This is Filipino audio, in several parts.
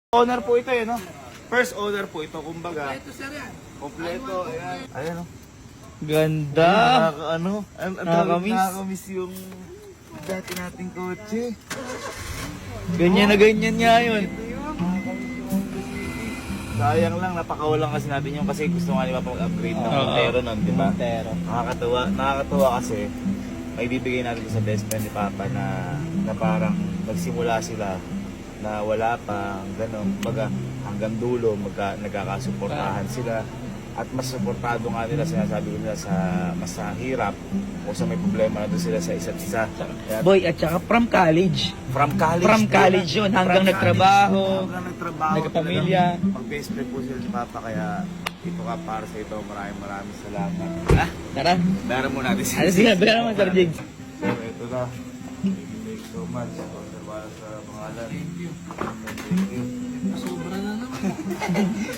Owner po ito no? First owner po ito, kumbaga. Ito sir yan. Kompleto, ayan. Ayan o. Ganda. Nakakamiss yung dati nating kotse. Ganyan na ganyan nga yun. Sayang lang, napakawalan kasi natin yung kasi gusto nga nila mag-upgrade ng Montero nun, di ba? Montero. Nakakatuwa kasi may bibigay natin sa best friend ni Papa na parang nagsimula sila na wala pa, gano'n, hanggang dulo, nagkakasuportahan sila. At mas suportado nga nila, sinasabi ko nila sa mas hirap o sa may problema na doon sila sa isa't isa. Kaya, Boy, at saka from college. from college. From college yun, hanggang From nagtrabaho, hanggang nagtrabaho. nagkapamilya. Pag-best friend po sila ni Papa, kaya ito ka para sa ito. Maraming salamat. Tara. Bayaran mo natin Ano sige, bayaran mo, Sir Jigs. So, ito na. Thank you so much. Konservara sa pangalan. Thank you. Thank you. Sobra na naman.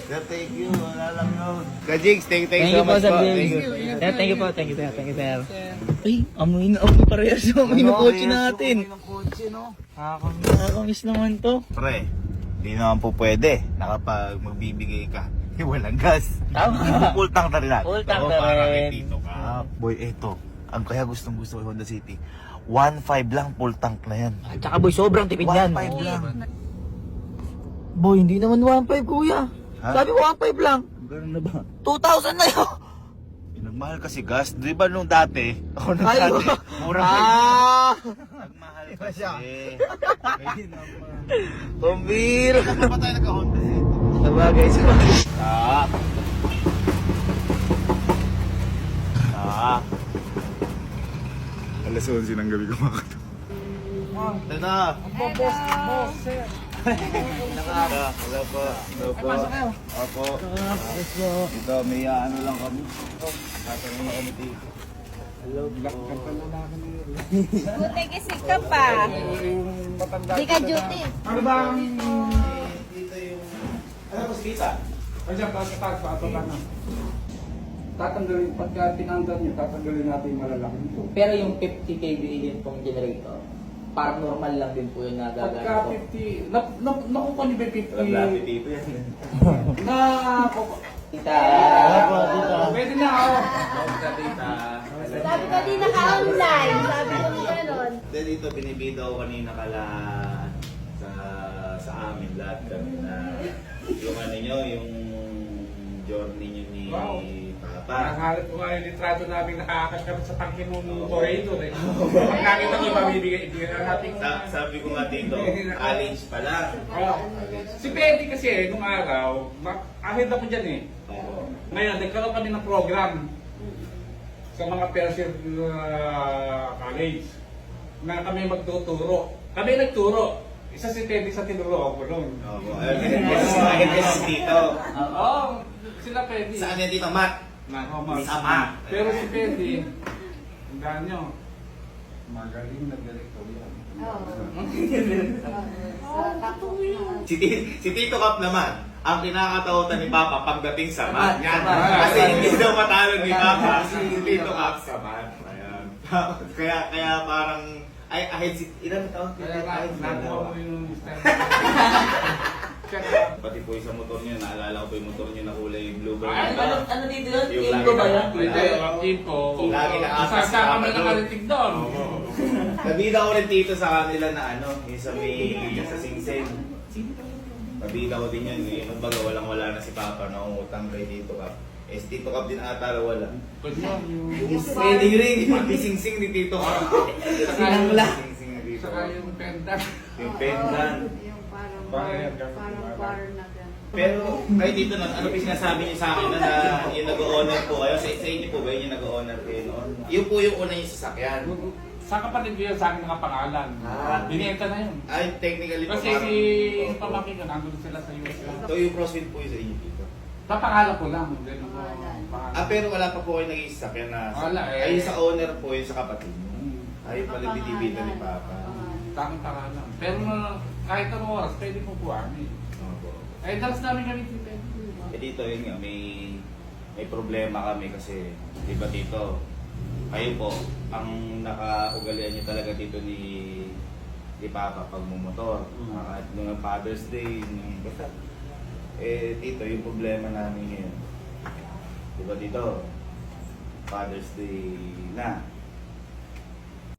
Sir, thank you. Wala lang yun. Ka-Jigs, thank you Thank so you po, much Sir po. Jigs. Thank you. Thank you po, thank you, sir. Thank you, sir. Sir. Ay, amoy na amoy parehas yung amoy ng kotse natin. Amoy ng kotse, no? Nakakamiss naman to. Pre, di naman po pwede na kapag magbibigay ka, walang gas. Tama. Full tank na rin natin. Full tank Oo, na para rin. kay Tito ka. Boy, eto. Ang kaya gustong gusto ko Honda City. 1.5 lang full tank na yan. At saka boy, sobrang tipid yan. 1.5 lang. Boy, hindi naman 1.5 kuya. Ha? Sabi 1.5 lang. Gano'n na ba? 2,000 na yun. Nagmahal kasi gas. Di ba nung dati? Ako nung Ay, dati. Mura pa yun. Nagmahal kasi. Ayun naman. Pambira. Kailan pa tayo nagka-Honda City? Sabagay, sabagay. Alas 11 ng gabi kumakato. Ito na. Boss, sir. Hello po. Hello po. Opo. Ito, may ano lang kami. Tatanong na kami dito. Hello po. Buti kasi ka pa. Di ka duty. Ano ba ang... Dito yung... Ano po si Lisa? Ayan, pa na. Tatanggalin, pagka tinanggal nyo, tatanggalin natin yung malalaking ito. Pero yung 50 kVA din pong generator, parang normal lang din po yung nagagamit Pagka ko. 50, nakuha ni ba 50? Walang lapit dito yan. Na, Tita. pwede na ako. Tita. Sabi ko di naka-online. Sabi ko gano'n. Then dito binibida ko kanina kala sa amin lahat kami na yung ano nyo, yung journey nyo ni Wow. Papa. Nakahalat ko nga yung litrato namin nakakasyabat sa tangke ng Torredo. Pag nakita nyo, ibibigay natin. Sabi ko nga dito, college pala. Si Betty kasi, nung araw, ahead ako dyan eh. Ngayon, nagkaroon kami ng program sa mga first year college na kami magtuturo. Kami nagturo. Isa si Teddy sa tinuro ako noon. Opo, ayun si Tito. Oo, sila Teddy. Saan yan dito, Matt? Sama. Pero si Teddy, tandaan nyo, magaling na direktor yan. Si Tito Kap naman, ang kinakatakutan ni Papa pagdating sa Matt. Yan. Math. Kasi hindi daw matalo ni Papa si Tito Kap sa Matt. Ayan. Kaya parang, ay ahead si, ilan na taon? Kaya nakuha mo yung style. Pati po yung sa motor niya, naalala ko po yung motor niya na kulay blue ba? Ay, Ano dito yun? Yung Info ba yun? Hindi, ang info. Lagi na Isa sa kami nakaritig doon. Nabida ko rin dito sa kanila na ano, yung sa may, sa Sing Sing. Nabida ko din yun, yung baga walang-wala na si Papa na umutang kay Tito Kap. Eh, si Tito Kap din ata wala. Pwede rin, pati Sing Sing ni Tito Kap. Sinangla. Sing Sing ni Tito Saka Kap. yung pendant. Yung pendant. Yung parang bar na gano'n. Pero kayo dito na, ano pa yung sinasabi niyo sa akin na yung nag-o-honor po kayo? Sa inyo po ba yun yung nag-o-honor kayo noon? Yun po yung una yung sasakyan. Sa kapatid ko yun, sa akin nakapangalan. Binenta na yun. Ay, technically po Kasi si pamangkin ko, nandun sila sa US. So yung CrossFit po yung sa inyo dito? Papangalan ko lang. Hindi ako Ah, pero wala pa po kayo naging sasakyan na... Wala eh. Ay, sa owner po yung sa kapatid niyo. Ay, pala binibita ni Papa. Tamang pangalan. Pero kahit anong oras, pwede po buwan eh. Opo. Eh, dalas namin kami dito. Eh dito yun nga, may problema kami kasi, di ba dito, kayo po, ang nakaugalian niyo talaga dito ni di Papa pag mumotor. At nung Father's Day, basta. Tito, yung problema namin ngayon. Diba dito, Father's Day na.